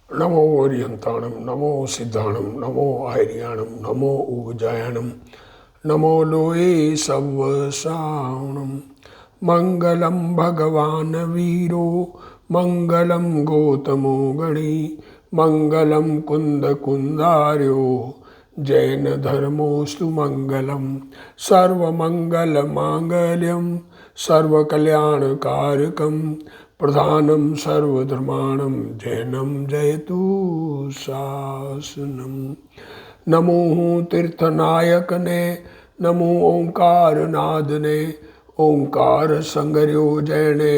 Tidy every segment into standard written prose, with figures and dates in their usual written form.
नमो ओरियंताणम नमो सिद्धाणम नमो आर्याणम नमो उगजायणम नमो लोये सवसाणम। मंगलम भगवान वीरो मंगलम गौतमो गणी मंगलम कुंद कुंदार्यो जैन धर्मोस्तु मंगलम। सर्वमंगल मांगल्यम सर्वकल्याणकारकम प्रधानम सर्वधर्माणम जैनम जयतु शासनम। नमो तीर्थनायक ने नमो ओंकार नाद ने ओंकार संगर्यो जयने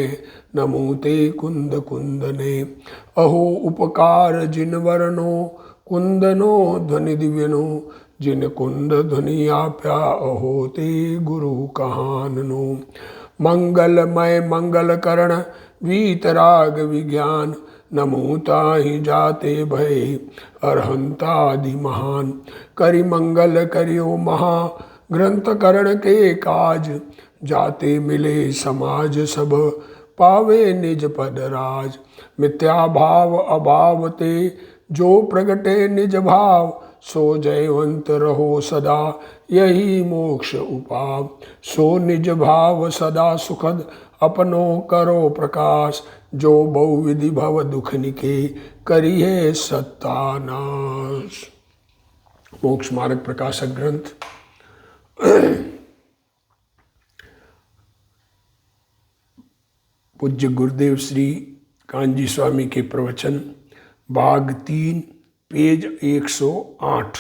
नमो ते कुंद कुंदने। अहो उपकार जिन वर्णो कुंदनो ध्वनि दिव्यनो जिन कुंद ध्वनि आप्या अहो ते गुरु कहाननो। मंगलमय मंगल करण वीतराग विज्ञान नमो ताहि जाते भय अरहंतादि महान। करि मंगल करियो महा ग्रंथ करण के काज जाते मिले समाज सब पावे निज पद राज। मिथ्या भाव अभाव ते जो प्रगटे निज भाव सो जयवंत रहो सदा यही मोक्ष उपाव। सो निज भाव सदा सुखद अपनो करो प्रकाश जो बहुविधि भव दुख निके करिए सत्तानाश। मोक्ष मार्ग प्रकाशक ग्रंथ पूज्य गुरुदेव श्री कांजी स्वामी के प्रवचन भाग 3 पेज 108।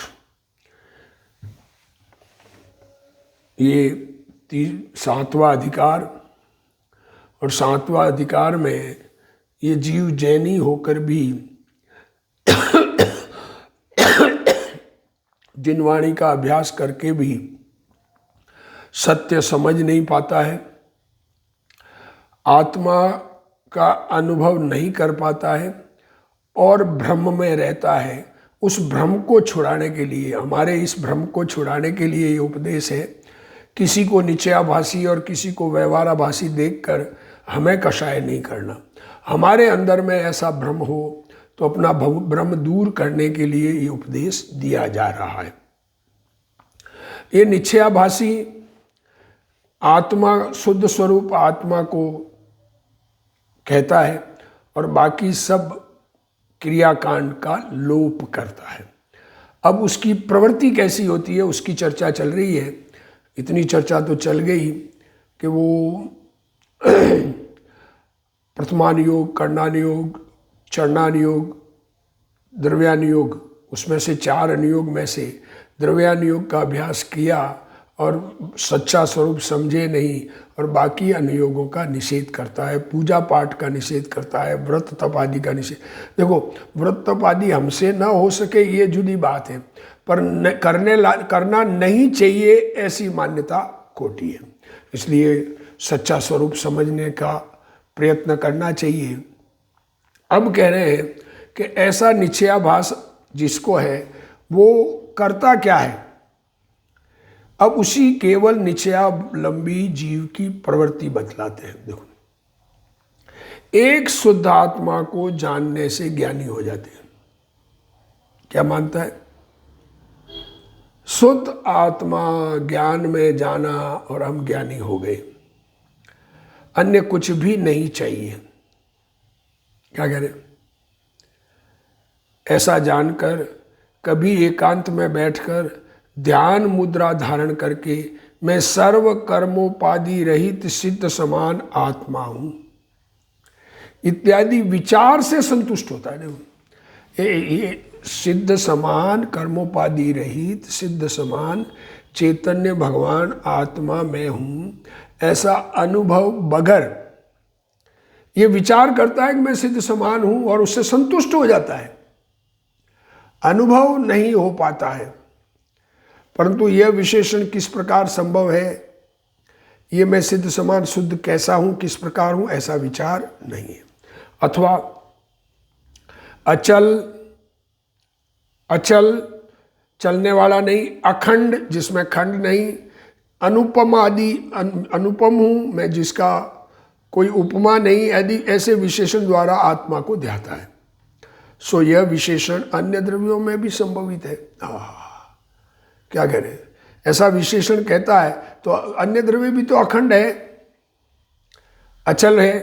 ये 7वां अधिकार और 7वां अधिकार में ये जीव जैनी होकर भी जिन वाणी का अभ्यास करके भी सत्य समझ नहीं पाता है, आत्मा का अनुभव नहीं कर पाता है और भ्रम में रहता है, उस भ्रम को छुड़ाने के लिए, हमारे इस भ्रम को छुड़ाने के लिए ये उपदेश है। किसी को निश्चयाभासी और किसी को व्यवहाराभासी देखकर हमें कषाय नहीं करना। हमारे अंदर में ऐसा भ्रम हो तो अपना भ्रम दूर करने के लिए ये उपदेश दिया जा रहा है। ये निश्चयाभासी आत्मा, शुद्ध स्वरूप आत्मा को कहता है और बाकी सब क्रियाकांड का लोप करता है। अब उसकी प्रवृत्ति कैसी होती है उसकी चर्चा चल रही है। इतनी चर्चा तो चल गई कि वो प्रथमान योग, कर्णान योग, चरणान योग, द्रव्यान योग, उसमें से 4 अनुयोग में से द्रव्यान योग का अभ्यास किया और सच्चा स्वरूप समझे नहीं और बाकी अनुयोगों का निषेध करता है, पूजा पाठ का निषेध करता है, व्रत तप आदि का निषेध। देखो, व्रत तप आदि हमसे न हो सके ये जुदी बात है, पर करना नहीं चाहिए ऐसी मान्यता खोटी है। इसलिए सच्चा स्वरूप समझने का प्रयत्न करना चाहिए। अब कह रहे हैं कि ऐसा निश्चयाभास जिसको है वो करता क्या है। अब उसी केवल निश्चयावलंबी जीव की प्रवृत्ति बतलाते हैं। देखो, एक शुद्ध आत्मा को जानने से ज्ञानी हो जाते हैं। क्या मानता है? शुद्ध आत्मा ज्ञान में जाना और हम ज्ञानी हो गए, अन्य कुछ भी नहीं चाहिए। क्या कह रहे? ऐसा जानकर कभी एकांत में बैठकर ध्यान मुद्रा धारण करके मैं सर्व कर्मोपाधि रहित सिद्ध समान आत्मा हूं इत्यादि विचार से संतुष्ट होता है। ये सिद्ध समान कर्मोपाधि रहित सिद्ध समान चैतन्य भगवान आत्मा मैं हूं, ऐसा अनुभव बगैर ये विचार करता है कि मैं सिद्ध समान हूं और उससे संतुष्ट हो जाता है। अनुभव नहीं हो पाता है, परंतु यह विशेषण किस प्रकार संभव है, ये मैं सिद्ध समान शुद्ध कैसा हूं, किस प्रकार हूं, ऐसा विचार नहीं है। अथवा अचल चलने वाला नहीं, अखंड जिसमें खंड नहीं, अनुपम आदि अनुपम हूं मैं जिसका कोई उपमा नहीं, यदि ऐसे विशेषण द्वारा आत्मा को ध्याता है। सो यह विशेषण अन्य द्रव्यों में भी संभवित है। क्या कह रहे हैं? ऐसा विशेषण कहता है तो अन्य द्रव्य भी तो अखंड है, अचल है,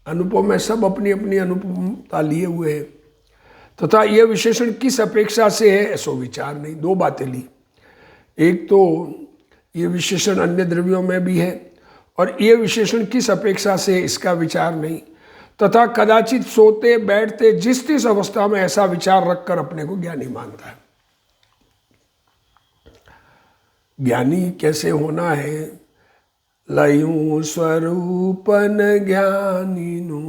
अनुपम है, सब अपनी अपनी अनुपमता लिए हुए हैं। तथा यह विशेषण किस अपेक्षा से है, ऐसा विचार नहीं। दो बातें ली, एक तो ये विशेषण अन्य द्रव्यों में भी है, और यह विशेषण किस अपेक्षा से है, इसका विचार नहीं। तथा कदाचित सोते बैठते जिस जिस अवस्था में ऐसा विचार रखकर अपने को ज्ञानी मानता है। ज्ञानी कैसे होना है? लयूं स्वरूपन ज्ञानीनु,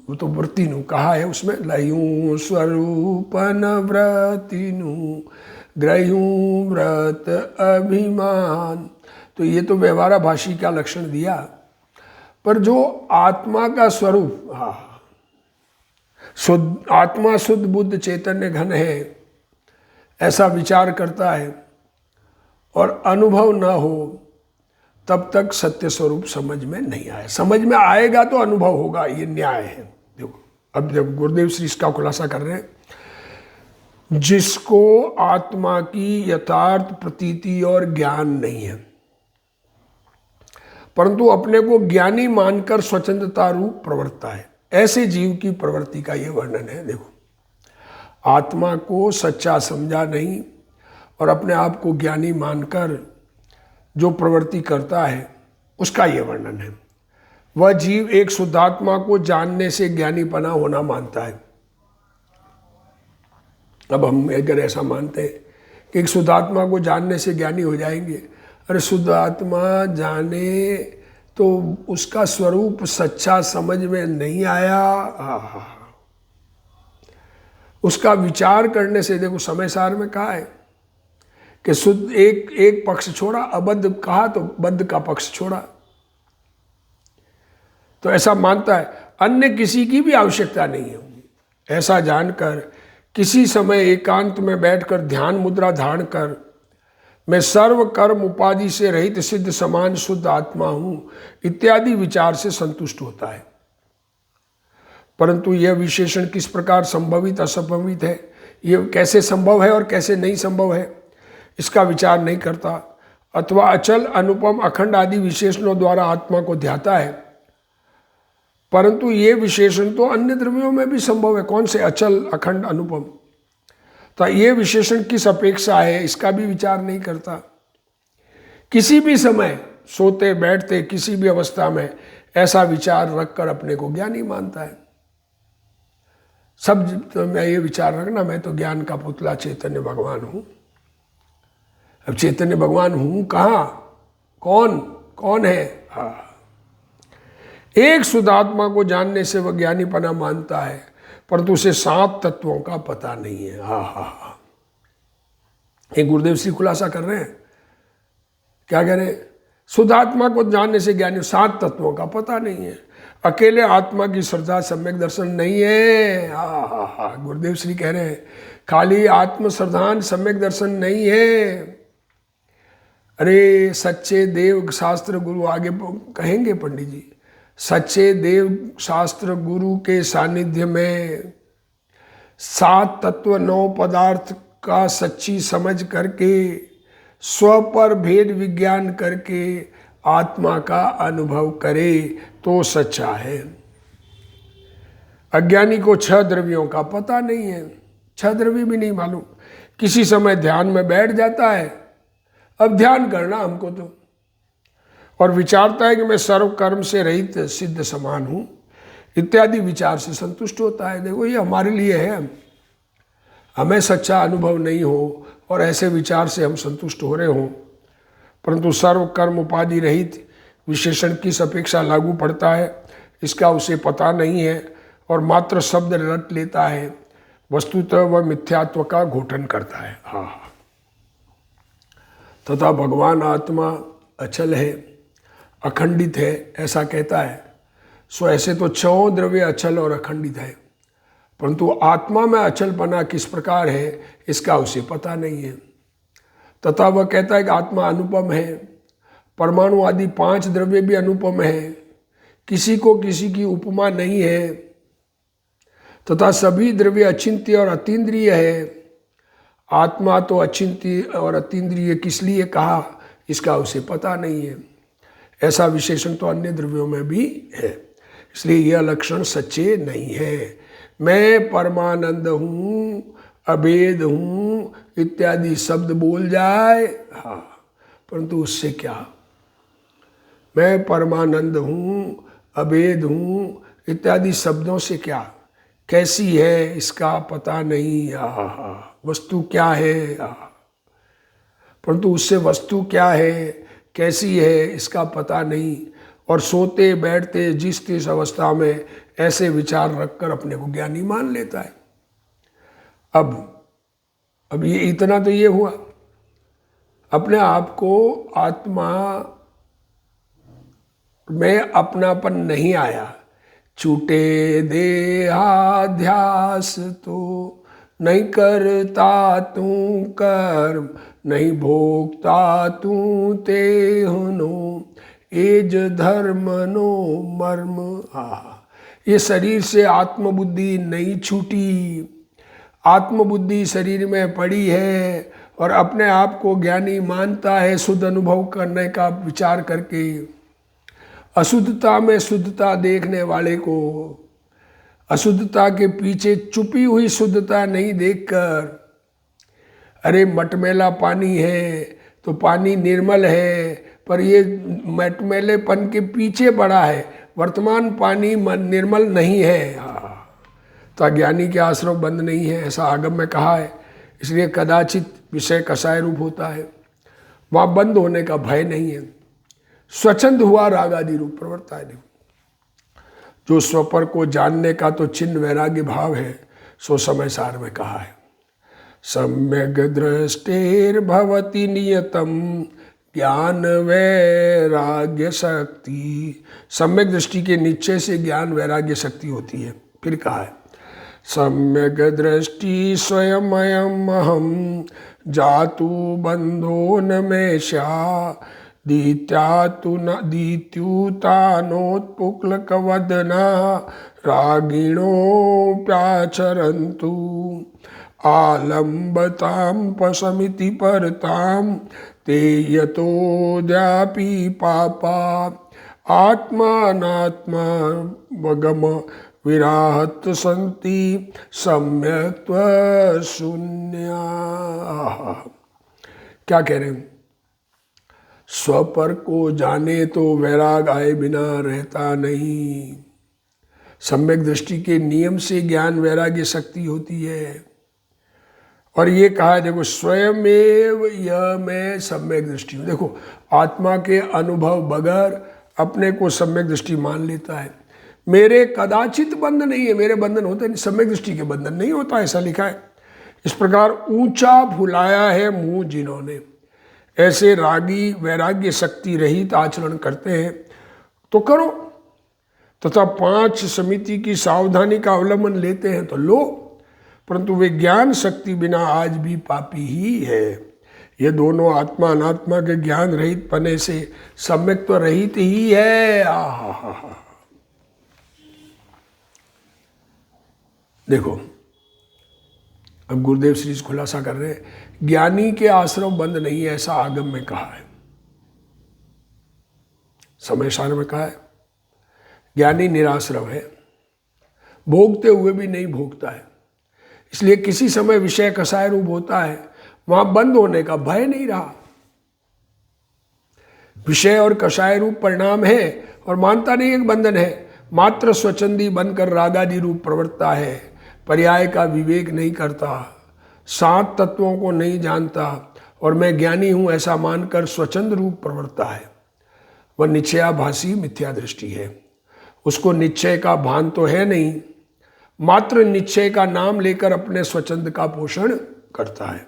वो तो वृत्तिनु कहा है उसमें, लयूं स्वरूपन व्रतिनु ग्रह्यूं व्रत अभिमान। तो ये तो व्यवहारा भाषी का लक्षण दिया, पर जो आत्मा का स्वरूप, शुद्ध आत्मा, शुद्ध बुद्ध चैतन्य घन है, ऐसा विचार करता है और अनुभव न हो, तब तक सत्य स्वरूप समझ में नहीं आए। समझ में आएगा तो अनुभव होगा, ये न्याय है। देखो अब जब गुरुदेव श्री इसका खुलासा कर रहे हैं, जिसको आत्मा की यथार्थ प्रतीति और ज्ञान नहीं है, परंतु अपने को ज्ञानी मानकर स्वतंत्रता रूप प्रवर्तता है, ऐसे जीव की प्रवृत्ति का ये वर्णन है। देखो, आत्मा को सच्चा समझा नहीं और अपने आप को ज्ञानी मानकर जो प्रवृत्ति करता है, उसका ये वर्णन है। वह जीव एक शुद्धात्मा को जानने से ज्ञानीपना होना मानता है। अब हम अगर ऐसा मानते हैं कि एक शुद्धात्मा को जानने से ज्ञानी हो जाएंगे, अरे शुद्धात्मा जाने तो उसका स्वरूप सच्चा समझ में नहीं आया, उसका विचार करने से, देखो समय सार में कहा है कि शुद्ध एक पक्ष छोड़ा, अबद्ध कहा तो बद्ध का पक्ष छोड़ा। तो ऐसा मानता है, अन्य किसी की भी आवश्यकता नहीं है। ऐसा जानकर किसी समय एकांत में बैठकर ध्यान मुद्रा धारण कर मैं सर्व कर्म उपाधि से रहित सिद्ध समान शुद्ध आत्मा हूं इत्यादि विचार से संतुष्ट होता है। परंतु यह विशेषण किस प्रकार संभवित असंभवित है, यह कैसे संभव है और कैसे नहीं संभव है, इसका विचार नहीं करता, अथवा अचल अनुपम अखंड आदि विशेषणों द्वारा आत्मा को ध्याता है। परंतु ये विशेषण तो अन्य द्रव्यों में भी संभव है। कौन से? अचल, अखंड, अनुपम। तो ये विशेषण किस अपेक्षा है, इसका भी विचार नहीं करता। किसी भी समय सोते बैठते किसी भी अवस्था में ऐसा विचार रखकर अपने को ज्ञानी मानता है। सब तो मैं ये विचार रखना, मैं तो ज्ञान का पुतला चैतन्य भगवान हूं। अब चैतन्य भगवान हूं कहाँ, कौन है? एक शुद्धात्मा को जानने से वह ज्ञानीपना मानता है, परंतु उसे 7 तत्वों का पता नहीं है। एक गुरुदेव श्री खुलासा कर रहे हैं, क्या कह रहे हैं? शुद्धात्मा को जानने से ज्ञानी, 7 तत्वों का पता नहीं है। अकेले आत्मा की श्रद्धा सम्यक दर्शन नहीं है। गुरुदेव श्री कह रहे हैं, खाली आत्म श्रद्धान सम्यक दर्शन नहीं है। अरे सच्चे देव शास्त्र गुरु, आगे कहेंगे पंडित जी, सच्चे देव शास्त्र गुरु के सानिध्य में 7 तत्व 9 पदार्थ का सच्ची समझ करके स्व पर भेद विज्ञान करके आत्मा का अनुभव करे तो सच्चा है। अज्ञानी को 6 द्रव्यों का पता नहीं है, 6 द्रव्य भी नहीं मालूम। किसी समय ध्यान में बैठ जाता है, अब ध्यान करना हमको तो, और विचारता है कि मैं सर्व कर्म से रहित सिद्ध समान हूँ इत्यादि विचार से संतुष्ट होता है। देखो ये हमारे लिए है, हमें सच्चा अनुभव नहीं हो और ऐसे विचार से हम संतुष्ट हो रहे हों, परंतु सर्व कर्म उपाधि रहित विशेषण किस अपेक्षा लागू पड़ता है इसका उसे पता नहीं है और मात्र शब्द रट लेता है। वस्तुतः वह मिथ्यात्व का घोटन करता है। तथा भगवान आत्मा अचल है, अखंडित है, ऐसा कहता है। सो ऐसे तो 6 द्रव्य अचल और अखंडित है, परंतु आत्मा में अचलपना किस प्रकार है इसका उसे पता नहीं है। तथा वह कहता है कि आत्मा अनुपम है, परमाणु आदि 5 द्रव्य भी अनुपम है, किसी को किसी की उपमा नहीं है। तथा सभी द्रव्य अचिंत्य और अतीन्द्रिय है। आत्मा तो अचिंत्य और अतीन्द्रिय किस लिए कहा, इसका उसे पता नहीं है। ऐसा विशेषण तो अन्य द्रव्यों में भी है, इसलिए यह लक्षण सच्चे नहीं है। मैं परमानंद हूँ, अभेद हूँ इत्यादि शब्द बोल जाए, हाँ, परंतु उससे क्या। मैं परमानंद हूँ, अभेद हूँ इत्यादि शब्दों से क्या, कैसी है इसका पता नहीं, वस्तु क्या है, परंतु उससे वस्तु क्या है, कैसी है इसका पता नहीं। और सोते बैठते जिस तिस अवस्था में ऐसे विचार रखकर अपने को ज्ञानी मान लेता है। अब ये इतना तो ये हुआ, अपने आप को आत्मा में अपनापन नहीं आया। छूटे देहाध्यास तो नहीं करता तू कर्म, नहीं भोगता तू ते हुनो, एज धर्म नो मर्म। ये शरीर से आत्मबुद्धि नहीं छूटी, आत्मबुद्धि शरीर में पड़ी है और अपने आप को ज्ञानी मानता है शुद्ध अनुभव करने का विचार करके। अशुद्धता में शुद्धता देखने वाले को अशुद्धता के पीछे छुपी हुई शुद्धता नहीं देखकर, अरे मटमैला पानी है तो पानी निर्मल है, पर ये मटमैलेपन के पीछे पड़ा है, वर्तमान पानी निर्मल नहीं है। तो अज्ञानी के आश्रम बंद नहीं है, ऐसा आगम में कहा है। इसलिए कदाचित विषय कषाय रूप होता है, वहाँ बंद होने का भय नहीं है। स्वच्छंद हुआ राग आदि रूप प्रवृत्ता है। जो स्वपर को जानने का तो चिन्ह वैराग्य भाव है, सो समय सार में कहा है। सम्यक दृष्टिर्भवति नियतम ज्ञान वैराग्य शक्ति। सम्यक दृष्टि के नीचे से ज्ञान वैराग्य शक्ति होती है। फिर कहा है सम्यक दृष्टि स्वयं अहम जातु बंधो न में स्या, दीत्युतानोत्पुक्लकवदना रागिणोऽप्याचरन्तु, आलम्बतां पशमिति परतां ते यतोऽद्यापि पापा, आत्मानात्मा वगम विराहत सन्ति सम्यक्त्व शून्या। क्या कह रहे हैं, स्वपर को जाने तो वैराग आए बिना रहता नहीं। सम्यक दृष्टि के नियम से ज्ञान वैराग्य शक्ति होती है। और ये कहा, देखो स्वयमेव यह मैं सम्यक दृष्टि हूँ। देखो आत्मा के अनुभव बगैर अपने को सम्यक दृष्टि मान लेता है। मेरे कदाचित बंध नहीं है, मेरे बंधन होते नहीं, सम्यक दृष्टि के बंधन नहीं होता, ऐसा लिखा है। इस प्रकार ऊंचा फुलाया है मुंह जिन्होंने, ऐसे रागी वैराग्य शक्ति रहित आचरण करते हैं तो करो, तथा 5 समिति की सावधानी का अवलंबन लेते हैं तो लो, परंतु वे ज्ञान शक्ति बिना आज भी पापी ही है। ये दोनों आत्मा अनात्मा के ज्ञान रहित पने से सम्यक तो रहित ही है। देखो अब गुरुदेव श्री खुलासा कर रहे हैं, ज्ञानी के आश्रम बंद नहीं है, ऐसा आगम में कहा है, समय सार में कहा है। ज्ञानी निराश्रम है, भोगते हुए भी नहीं भोगता है, इसलिए किसी समय विषय कषाय रूप होता है, वहां बंद होने का भय नहीं रहा। विषय और कषाय रूप परिणाम है और मानता नहीं एक बंधन है, मात्र स्वच्छंदी बनकर रागादि रूप प्रवृत्ता है, पर्याय का विवेक नहीं करता, 7 तत्वों को नहीं जानता और मैं ज्ञानी हूं ऐसा मानकर स्वच्छंद रूप प्रवृत्ता है। वह निश्चयाभासी मिथ्या दृष्टि है, उसको निश्चय का भान तो है नहीं, मात्र निश्चय का नाम लेकर अपने स्वच्छंद का पोषण करता है।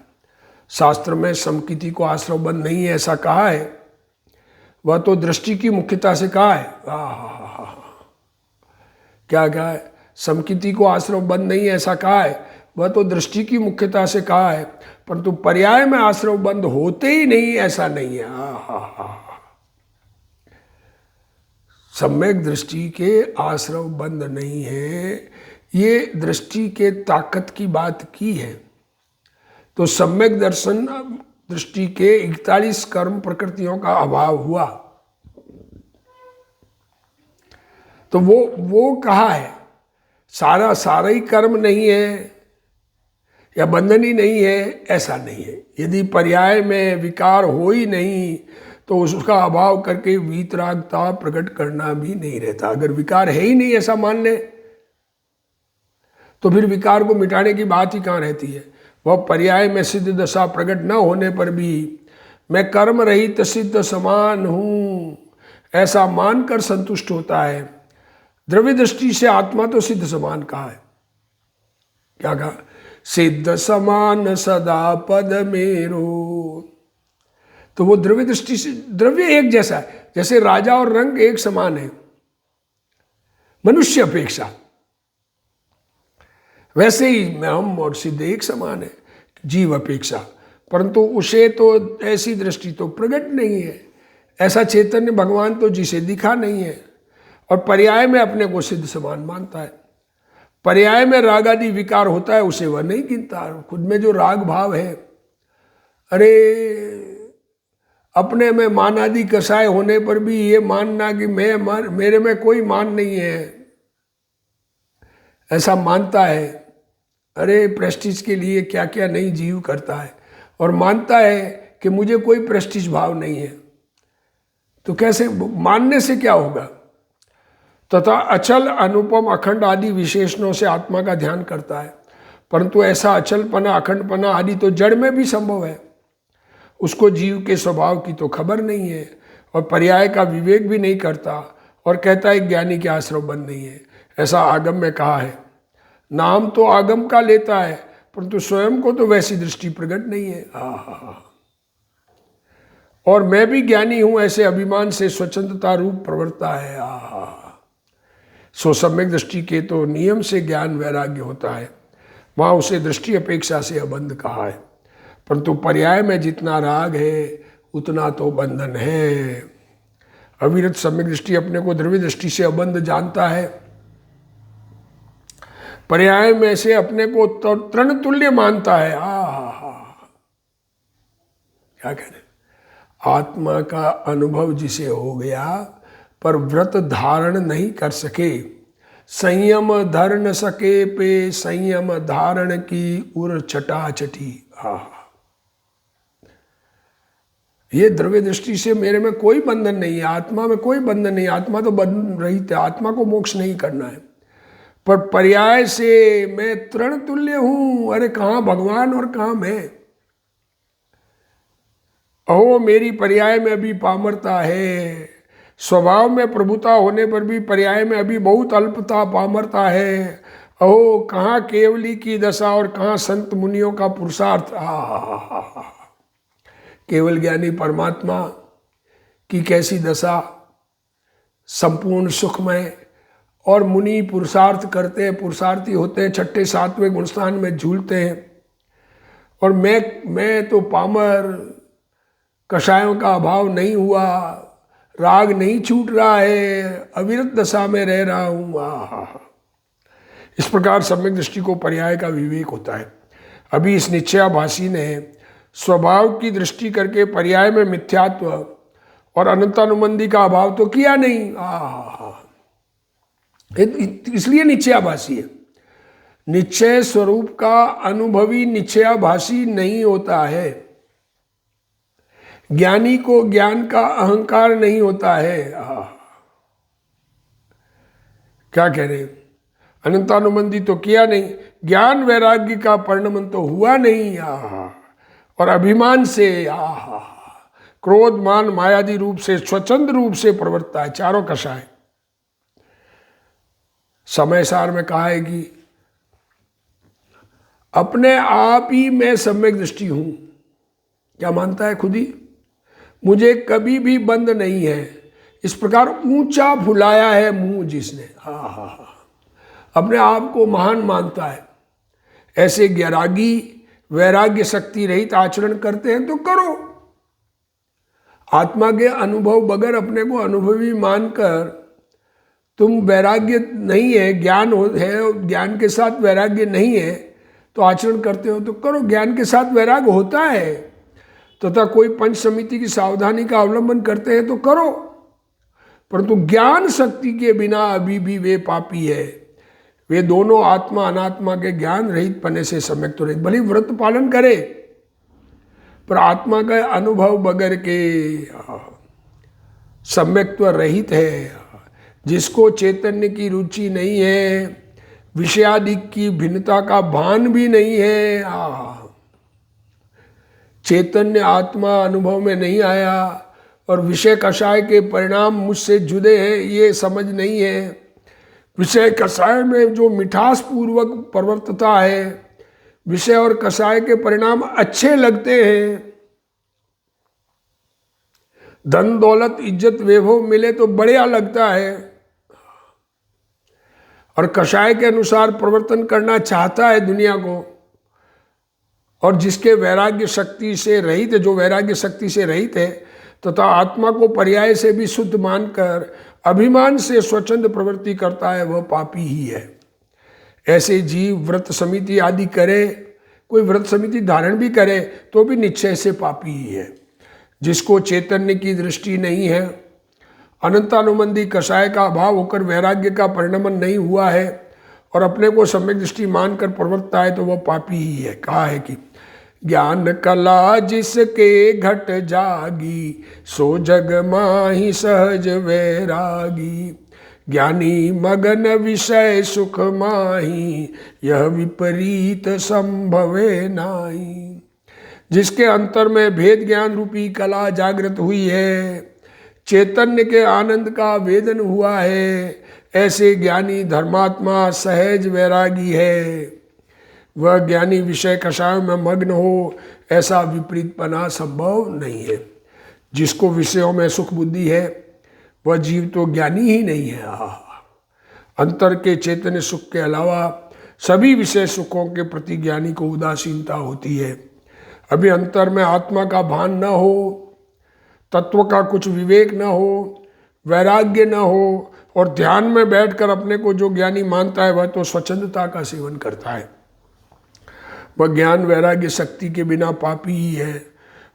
शास्त्र में समकिति को आश्रम बंद नहीं है ऐसा कहा है, वह तो दृष्टि की मुख्यता से कहा है। क्या कहा है, समकिति को आश्रम बंद नहीं है ऐसा कहा है, वह तो दृष्टि की मुख्यता से कहा है, परंतु पर्याय में आश्रम बंद होते ही नहीं ऐसा नहीं है। सम्यक दृष्टि के आश्रम बंद नहीं है, ये दृष्टि के ताकत की बात की है। तो सम्यक दर्शन दृष्टि के 41 कर्म प्रकृतियों का अभाव हुआ। तो वो कहा है, सारा ही कर्म नहीं है या बंधन ही नहीं है, ऐसा नहीं है। यदि पर्याय में विकार हो ही नहीं तो उसका अभाव करके वीतरागता प्रकट करना भी नहीं रहता। अगर विकार है ही नहीं ऐसा मान ले तो फिर विकार को मिटाने की बात ही कहाँ रहती है। वह पर्याय में सिद्ध दशा प्रकट न होने पर भी मैं कर्म रहित सिद्ध समान हूँ ऐसा मानकर संतुष्ट होता है। द्रव्य दृष्टि से आत्मा तो सिद्ध समान कहा है। क्या कहा? सिद्ध समान सदा पद मेरो। तो वो द्रव्य दृष्टि से द्रव्य एक जैसा है, जैसे राजा और रंग एक समान है मनुष्य अपेक्षा, वैसे ही हम और सिद्ध एक समान है जीव अपेक्षा। परंतु उसे तो ऐसी दृष्टि तो प्रकट नहीं है, ऐसा चैतन्य भगवान तो जिसे दिखा नहीं है, और पर्याय में अपने को सिद्ध समान मानता है। पर्याय में राग आदि विकार होता है उसे वह नहीं गिनता। खुद में जो राग भाव है, अरे अपने में मान आदि कसाय होने पर भी ये मानना कि मेरे में कोई मान नहीं है, ऐसा मानता है। अरे प्रेस्टीज के लिए क्या क्या नहीं जीव करता है, और मानता है कि मुझे कोई प्रेस्टीज भाव नहीं है। तो कैसे मानने से क्या होगा? तथा अचल अनुपम अखंड आदि विशेषणों से आत्मा का ध्यान करता है, परंतु ऐसा अचलपना अखंडपना आदि तो जड़ में भी संभव है। उसको जीव के स्वभाव की तो खबर नहीं है, और पर्याय का विवेक भी नहीं करता, और कहता है ज्ञानी के आश्रम बंद नहीं है। ऐसा आगम में कहा है। नाम तो आगम का लेता है, परंतु स्वयं को तो वैसी दृष्टि प्रकट नहीं है। और मैं भी ज्ञानी हूं ऐसे अभिमान से स्वतंत्रता रूप प्रवृत्ता है। सो सम्यक दृष्टि के तो नियम से ज्ञान वैराग्य होता है, वहाँ उसे दृष्टि अपेक्षा से अबंध कहा है। परंतु पर्याय में जितना राग है उतना तो बंधन है। अविरत सम्यक दृष्टि अपने को द्रव्य दृष्टि से अबंध जानता है, पर्याय में से अपने को तृण तुल्य मानता है। क्या कह रहे? आत्मा का अनुभव जिसे हो गया पर व्रत धारण नहीं कर सके, संयम धर न सके पे संयम धारण की उर छटा छठी। ये द्रव्य दृष्टि से मेरे में कोई बंधन नहीं है, आत्मा में कोई बंधन नहीं, आत्मा तो बंधन रहित है, आत्मा को मोक्ष नहीं करना है। पर पर्याय से मैं तृण तुल्य हूं। अरे कहाँ भगवान और कहाँ मैं? अहो मेरी पर्याय में अभी पामरता है, स्वभाव में प्रभुता होने पर भी पर्याय में अभी बहुत अल्पता पामरता है। अहो कहाँ केवली की दशा और कहाँ संत मुनियों का पुरुषार्थ। केवल ज्ञानी परमात्मा की कैसी दशा, संपूर्ण सुखमय, और मुनि पुरुषार्थ करते हैं, पुरुषार्थी होते हैं, 6ठे 7वें गुणस्थान में झूलते हैं, और मैं तो पामर, कषायों का अभाव नहीं हुआ, राग नहीं छूट रहा है, अविरत दशा में रह रहा हूँ। इस प्रकार सम्यक दृष्टि को पर्याय का विवेक होता है। अभी इस निश्चयाभासी ने स्वभाव की दृष्टि करके पर्याय में मिथ्यात्व और अनंतानुबंधी का अभाव तो किया नहीं। इसलिए निश्चयाभासी है। निश्चय स्वरूप का अनुभवी निश्चयाभासी नहीं होता है। ज्ञानी को ज्ञान का अहंकार नहीं होता है। क्या कह रहे? अनंतानुबंधी तो किया नहीं, ज्ञान वैराग्य का परिणमन तो हुआ नहीं। और अभिमान से क्रोध मान मायादि रूप से स्वच्छंद रूप से प्रवृत्ता है, चारों कषाय। समय सार में कहा है कि अपने आप ही मैं सम्यक दृष्टि हूं। क्या मानता है? खुद ही मुझे कभी भी बंद नहीं है। इस प्रकार ऊंचा फुलाया है मुंह जिसने, अपने आप को महान मानता है। ऐसे ज्ञरागी वैराग्य शक्ति रहित आचरण करते हैं तो करो। आत्मा के अनुभव बगैर अपने को अनुभवी मानकर तुम वैराग्य नहीं है, ज्ञान है, ज्ञान के साथ वैराग्य नहीं है, तो आचरण करते हो तो करो। ज्ञान के साथ वैराग्य होता है तथा कोई पंच समिति की सावधानी का अवलंबन करते हैं तो करो, परंतु ज्ञान शक्ति के बिना अभी भी वे पापी है। वे दोनों आत्मा अनात्मा के ज्ञान रहित पने से सम्यक तो रहित, भले व्रत पालन करे पर आत्मा का अनुभव बगैर के सम्यक्त्व रहित है। जिसको चैतन्य की रुचि नहीं है, विषयादि की भिन्नता का भान भी नहीं है, चैतन्य आत्मा अनुभव में नहीं आया और विषय कषाय के परिणाम मुझसे जुदे हैं ये समझ नहीं है। विषय कषाय में जो मिठास पूर्वक प्रवर्तता है, विषय और कषाय के परिणाम अच्छे लगते हैं, धन दौलत इज्जत वैभव मिले तो बढ़िया लगता है, और कषाय के अनुसार प्रवर्तन करना चाहता है दुनिया को। और जिसके वैराग्य शक्ति से रहित है, जो वैराग्य शक्ति से रहित है तथा आत्मा को पर्याय से भी शुद्ध मानकर अभिमान से स्वच्छंद प्रवृत्ति करता है, वह पापी ही है। ऐसे जीव व्रत समिति आदि करे, कोई व्रत समिति धारण भी करे तो भी निश्चय से पापी ही है। जिसको चैतन्य की दृष्टि नहीं है, अनंतानुबंधी कषाय का अभाव होकर वैराग्य का परिणमन नहीं हुआ है और अपने को सम्यक दृष्टि मानकर प्रवर्तता है, तो वह पापी ही है। कहा है कि ज्ञान कला जिसके घट जागी, सो जग माही सहज वैरागी। ज्ञानी मगन विषय सुख माही, यह विपरीत संभवे नाई। जिसके अंतर में भेद ज्ञान रूपी कला जागृत हुई है, चैतन्य के आनंद का वेदन हुआ है, ऐसे ज्ञानी धर्मात्मा सहज वैरागी है। वह ज्ञानी विषय कषायों में मग्न हो, ऐसा विपरीतपना संभव नहीं है। जिसको विषयों में सुख बुद्धि है, वह जीव तो ज्ञानी ही नहीं है। अंतर के चैतन्य सुख के अलावा सभी विषय सुखों के प्रति ज्ञानी को उदासीनता होती है। अभी अंतर में आत्मा का भान न हो, तत्व का कुछ विवेक न हो, वैराग्य न हो, और ध्यान में बैठकर अपने को जो ज्ञानी मानता है वह तो स्वच्छंदता का सेवन करता है। वह ज्ञान वैराग्य शक्ति के बिना पापी ही है।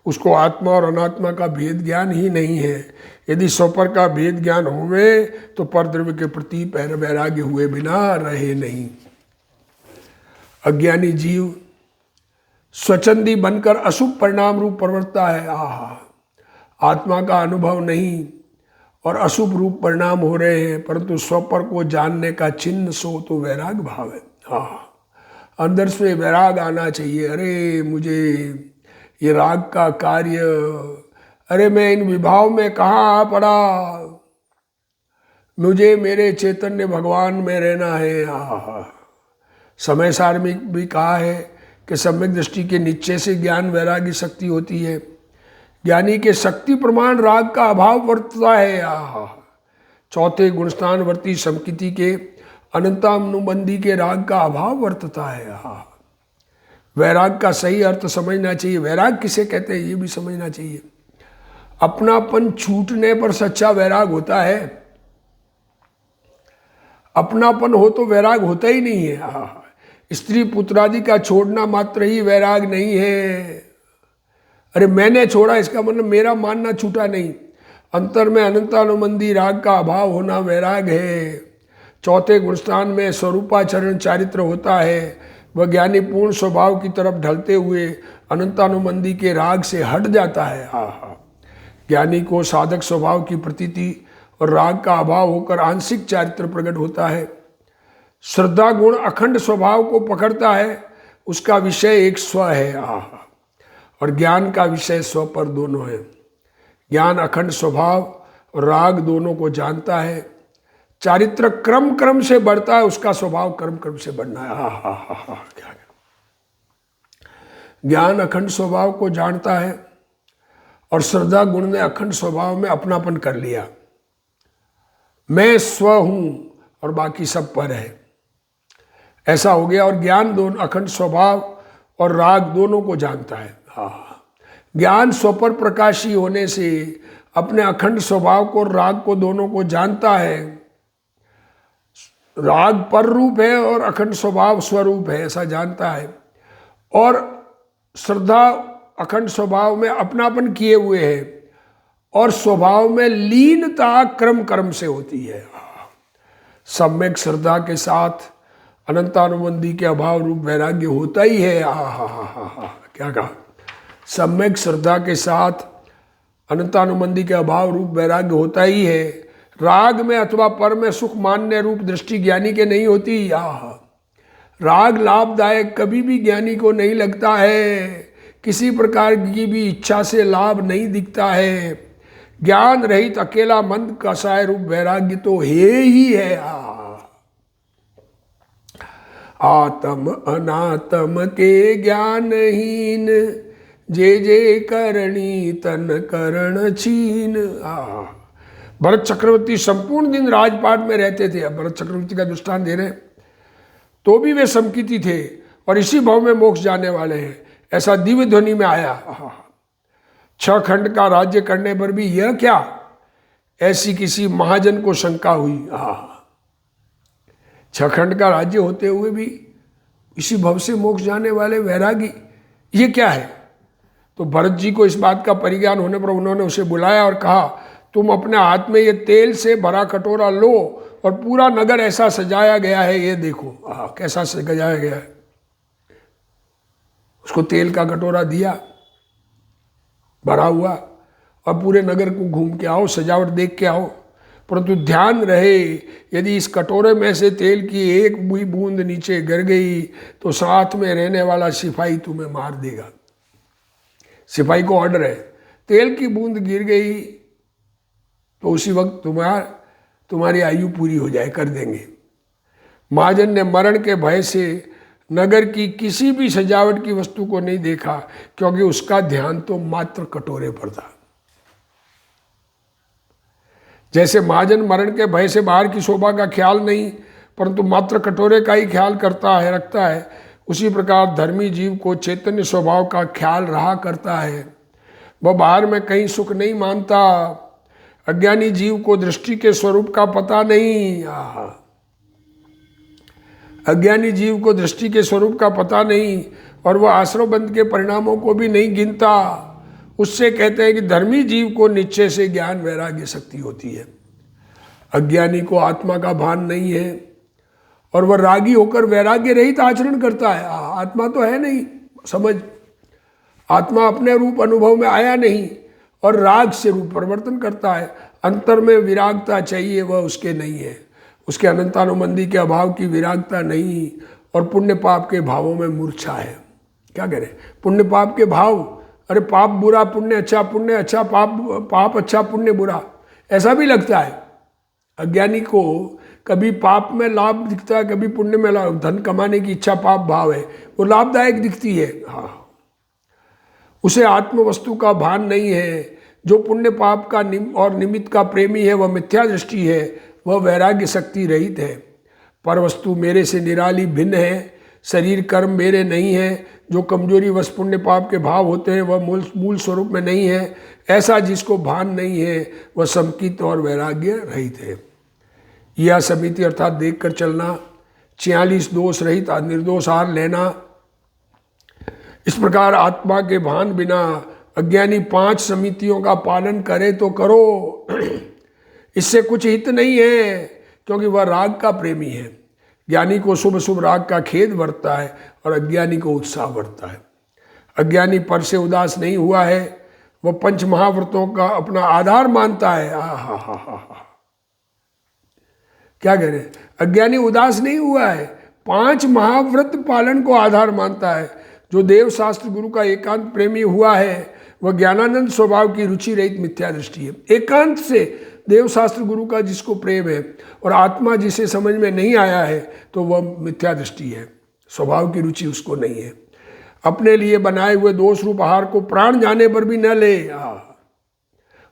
उसको आत्मा और अनात्मा का भेद ज्ञान ही नहीं है। यदि स्वपर का भेद ज्ञान हुए तो परद्रव्य के प्रति वैराग्य हुए बिना रहे नहीं। अज्ञानी जीव स्वच्छंदी बनकर अशुभ परिणाम रूप प्रवर्तता है। आत्मा का अनुभव नहीं और अशुभ रूप परिणाम हो रहे हैं, परंतु स्वपर को जानने का चिन्ह सो तो वैराग भाव है। अंदर से वैराग आना चाहिए। अरे मुझे ये राग का कार्य, अरे मैं इन विभाव में कहाँ आ पड़ा, मुझे मेरे चैतन्य भगवान में रहना है। समय सार में भी कहा है कि सम्यक दृष्टि के नीचे से ज्ञान वैराग्य शक्ति होती है। ज्ञानी के शक्ति प्रमाण राग का अभाव वर्तता है। चौथे गुणस्थान वर्ती समकिति के अनंतानुबंधी के राग का अभाव वर्तता है। वैराग का सही अर्थ समझना चाहिए। वैराग किसे कहते हैं ये भी समझना चाहिए। अपनापन छूटने पर सच्चा वैराग होता है। अपनापन हो तो वैराग होता ही नहीं है। स्त्री पुत्रादि का छोड़ना मात्र ही वैराग नहीं है। अरे मैंने छोड़ा इसका मतलब मेरा मानना छूटा नहीं। अंतर में अनंतानुबंधी राग का अभाव होना वैराग है। चौथे गुणस्थान में स्वरूपाचरण चारित्र होता है। वह ज्ञानी पूर्ण स्वभाव की तरफ ढलते हुए अनंतानुबंधी के राग से हट जाता है। ज्ञानी को साधक स्वभाव की प्रतीति और राग का अभाव होकर आंशिक चारित्र प्रकट होता है। श्रद्धा गुण अखंड स्वभाव को पकड़ता है। उसका विषय एक स्व है। और ज्ञान का विषय स्व पर दोनों है। ज्ञान अखंड स्वभाव और राग दोनों को जानता है। चारित्र क्रम क्रम से बढ़ता है, उसका स्वभाव क्रम क्रम से बढ़ना है। ज्ञान अखंड स्वभाव को जानता है और श्रद्धा गुण ने अखंड स्वभाव में अपनापन कर लिया। मैं स्व हूं और बाकी सब पर है, ऐसा हो गया। और ज्ञान दोनों अखंड स्वभाव और राग दोनों को जानता है। ज्ञान स्वपर प्रकाशी होने से अपने अखंड स्वभाव को, राग को, दोनों को जानता है। राग पर रूप है और अखंड स्वभाव स्वरूप है, ऐसा जानता है। और श्रद्धा अखंड स्वभाव में अपनापन किए हुए है और स्वभाव में लीनता क्रम कर्म से होती है। सम्यक श्रद्धा के साथ अनंतानुबंधी के अभाव रूप वैराग्य होता ही है। क्या कहा? सम्यक श्रद्धा के साथ अनंतानुबंधी के अभाव रूप वैराग्य होता ही है। राग में अथवा पर में सुख मान्य रूप दृष्टि ज्ञानी के नहीं होती। राग लाभदायक कभी भी ज्ञानी को नहीं लगता है, किसी प्रकार की भी इच्छा से लाभ नहीं दिखता है। ज्ञान रहित अकेला मंद कसाय रूप वैराग्य तो है ही है। आत्म अनात्म के ज्ञानहीन, जे जे करणी तन करण छीन। भरत चक्रवर्ती संपूर्ण दिन राजपाट में रहते थे। अब भरत चक्रवर्ती का दृष्टांत दे रहे हैं, तो भी वे समकीति थे और इसी भाव में मोक्ष जाने वाले हैं, ऐसा दिव्य ध्वनि में आया। 6 खंड का राज्य करने पर भी यह क्या, ऐसी किसी महाजन को शंका हुई। 6 खंड का राज्य होते हुए भी इसी भव से मोक्ष जाने वाले वैरागी, ये क्या है? तो भरत जी को इस बात का परिज्ञान होने पर उन्होंने उसे बुलाया और कहा, तुम अपने हाथ में ये तेल से भरा कटोरा लो और पूरा नगर ऐसा सजाया गया है, ये देखो कैसा सजाया गया है। उसको तेल का कटोरा दिया भरा हुआ और पूरे नगर को घूम के आओ, सजावट देख के आओ, परंतु ध्यान रहे यदि इस कटोरे में से तेल की एक भी बूंद नीचे गिर गई तो साथ में रहने वाला सिपाही तुम्हें मार देगा। सिपाही को ऑर्डर है, तेल की बूंद गिर गई तो उसी वक्त तुम्हारी आयु पूरी हो जाए, कर देंगे। महाजन ने मरण के भय से नगर की किसी भी सजावट की वस्तु को नहीं देखा, क्योंकि उसका ध्यान तो मात्र कटोरे पर था। जैसे महाजन मरण के भय से बाहर की शोभा का ख्याल नहीं परंतु मात्र कटोरे का ही ख्याल रखता है, उसी प्रकार धर्मी जीव को चैतन्य स्वभाव का ख्याल रहा करता है। वह बाहर में कहीं सुख नहीं मानता। अज्ञानी जीव को दृष्टि के स्वरूप का पता नहीं। अज्ञानी जीव को दृष्टि के स्वरूप का पता नहीं और वह आश्रवबंध के परिणामों को भी नहीं गिनता। उससे कहते हैं कि धर्मी जीव को निश्चय से ज्ञान वैराग्य शक्ति होती है। अज्ञानी को आत्मा का भान नहीं है और वह रागी होकर वैराग्य रहित आचरण करता है। आत्मा तो है नहीं, समझ, आत्मा अपने रूप अनुभव में आया नहीं और राग से रूप परिवर्तन करता है। अंतर में विरागता चाहिए, वह उसके नहीं है। उसके अनंतानुबंधी के अभाव की विरागता नहीं और पुण्य पाप के भावों में मूर्छा है। क्या कह रहे? पुण्य पाप के भाव, अरे पाप बुरा, पुण्य अच्छा, पाप अच्छा, पुण्य बुरा, ऐसा भी लगता है। अज्ञानी को कभी पाप में लाभ दिखता है, कभी पुण्य में लाभ। धन कमाने की इच्छा पाप भाव है, वो लाभदायक दिखती है। उसे आत्म वस्तु का भान नहीं है। जो पुण्य पाप का और निमित्त का प्रेमी है वह मिथ्या दृष्टि है, वह वैराग्य शक्ति रहित है। पर वस्तु मेरे से निराली भिन्न है, शरीर कर्म मेरे नहीं है। जो कमजोरी वश पुण्य पाप के भाव होते हैं वह मूल स्वरूप में नहीं है। ऐसा जिसको भान नहीं है वह समकित और वैराग्य रहित है। यह समिति अर्थात देख कर चलना, 46 दोष रहित निर्दोष आहार लेना, इस प्रकार आत्मा के भान बिना अज्ञानी 5 समितियों का पालन करे तो करो, इससे कुछ हित नहीं है, क्योंकि वह राग का प्रेमी है। ज्ञानी को शुभ शुभ राग का खेद बढ़ता है और अज्ञानी को उत्साह बढ़ता है। अज्ञानी पर से उदास नहीं हुआ है, वह 5 महाव्रतों का अपना आधार मानता है। क्या कह रहे हैं? अज्ञानी उदास नहीं हुआ है, 5 महाव्रत पालन को आधार मानता है। जो देव शास्त्र गुरु का एकांत प्रेमी हुआ है वह ज्ञानानंद स्वभाव की रुचि रहित मिथ्या दृष्टि है। एकांत से देव शास्त्र गुरु का जिसको प्रेम है और आत्मा जिसे समझ में नहीं आया है तो वह मिथ्या दृष्टि है, स्वभाव की रुचि उसको नहीं है। अपने लिए बनाए हुए दोष रूप आहार को प्राण जाने पर भी न ले,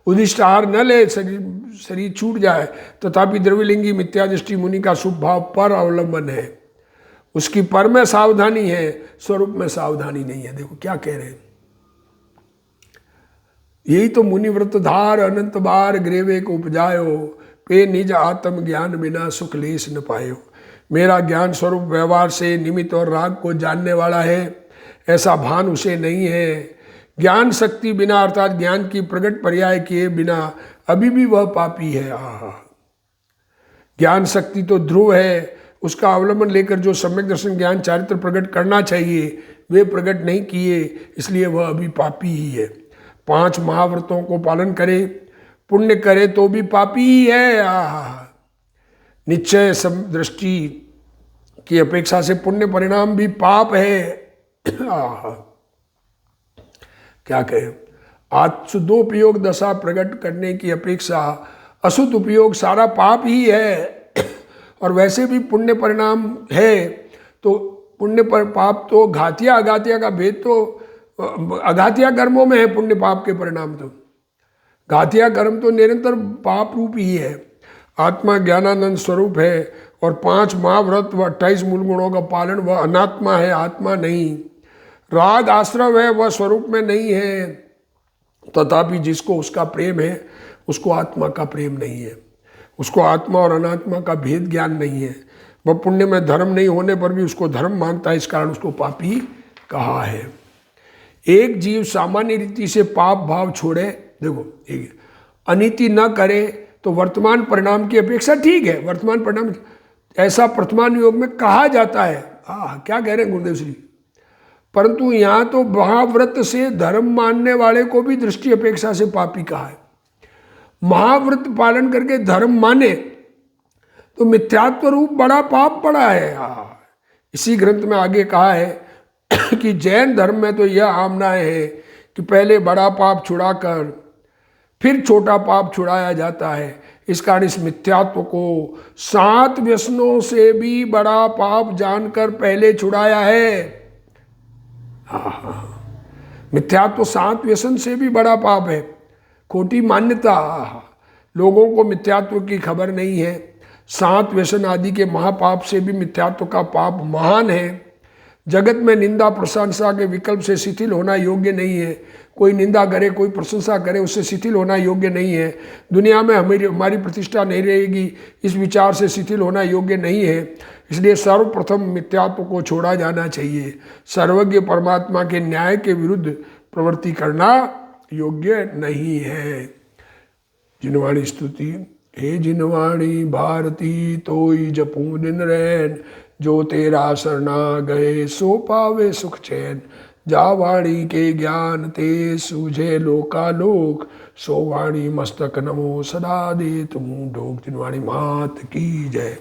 उदिष्ट आहार न ले, शरीर छूट जाए, तथापि द्रव्यलिंगी मिथ्या दृष्टि मुनि का शुभ भाव पर अवलंबन है। उसकी पर में सावधानी है, स्वरूप में सावधानी नहीं है। देखो क्या कह रहे हैं, यही तो मुनि व्रत धार अनंत बार ग्रेवे को उपजायो, पे निज आत्म ज्ञान बिना सुख लेस न पायो। मेरा ज्ञान स्वरूप व्यवहार से निमित्त और राग को जानने वाला है, ऐसा भान उसे नहीं है। ज्ञान शक्ति बिना अर्थात ज्ञान की प्रकट पर्याय किए बिना अभी भी वह पापी है। ज्ञान शक्ति तो ध्रुव है, उसका अवलंबन लेकर जो सम्यक दर्शन ज्ञान चारित्र प्रकट करना चाहिए वे प्रकट नहीं किए, इसलिए वह अभी पापी ही है। 5 महाव्रतों को पालन करे, पुण्य करे तो भी पापी ही है। निश्चय दृष्टि की अपेक्षा से पुण्य परिणाम भी पाप है। क्या कहें, शुद्धोपयोग दशा प्रकट करने की अपेक्षा अशुद्ध उपयोग सारा पाप ही है। और वैसे भी पुण्य परिणाम है तो पुण्य पर पाप तो घातिया अघातिया का भेद तो अघातिया कर्मों में है। पुण्य पाप के परिणाम तो घातिया कर्म तो निरंतर पाप रूप ही है। आत्मा ज्ञानानंद स्वरूप है और 5 महाव्रत व 28 मूल गुणों का पालन वह अनात्मा है, आत्मा नहीं। राग आश्रव है, वह स्वरूप में नहीं है। तथापि जिसको उसका प्रेम है उसको आत्मा का प्रेम नहीं है, उसको आत्मा और अनात्मा का भेद ज्ञान नहीं है। वह पुण्य में धर्म नहीं होने पर भी उसको धर्म मानता है, इस कारण उसको पापी कहा है। एक जीव सामान्य रीति से पाप भाव छोड़े, देखो एक अनीति न करे तो वर्तमान परिणाम की अपेक्षा ठीक है। वर्तमान परिणाम ऐसा वर्तमान योग में कहा जाता है। क्या कह रहे हैं गुरुदेव श्री, परंतु यहाँ तो महाव्रत से धर्म मानने वाले को भी दृष्टि अपेक्षा से पापी कहा है। महाव्रत पालन करके धर्म माने तो मिथ्यात्व रूप बड़ा पाप पड़ा है। इसी ग्रंथ में आगे कहा है कि जैन धर्म में तो यह आमना है कि पहले बड़ा पाप छुड़ाकर फिर छोटा पाप छुड़ाया जाता है। इस कारण इस मिथ्यात्व को 7 व्यसनों से भी बड़ा पाप जानकर पहले छुड़ाया है। मिथ्यात्व 7 व्यसन से भी बड़ा पाप है। खोटी मान्यता, लोगों को मिथ्यात्व की खबर नहीं है। 7 व्यसन आदि के महापाप से भी मिथ्यात्व का पाप महान है। जगत में निंदा प्रशंसा के विकल्प से शिथिल होना योग्य नहीं है। कोई निंदा करे, कोई प्रशंसा करे, उससे शिथिल होना योग्य नहीं है। दुनिया में हमारी प्रतिष्ठा नहीं रहेगी, इस विचार से शिथिल होना योग्य नहीं है। इसलिए सर्वप्रथम मिथ्यात्व को छोड़ा जाना चाहिए। सर्वज्ञ परमात्मा के न्याय के विरुद्ध प्रवृत्ति करना योग्य नहीं है। जिनवाणी स्तुति। हे जिनवाणी भारती तोई जपू दिन रैन, जो तेरा शरणा गए सो पावे सुख चैन। जा वाणी के ज्ञान ते सूझे लोकालोक, सो वाणी मस्तक नमो सदा दे तुम डोक। जिनवाणी मात की जय।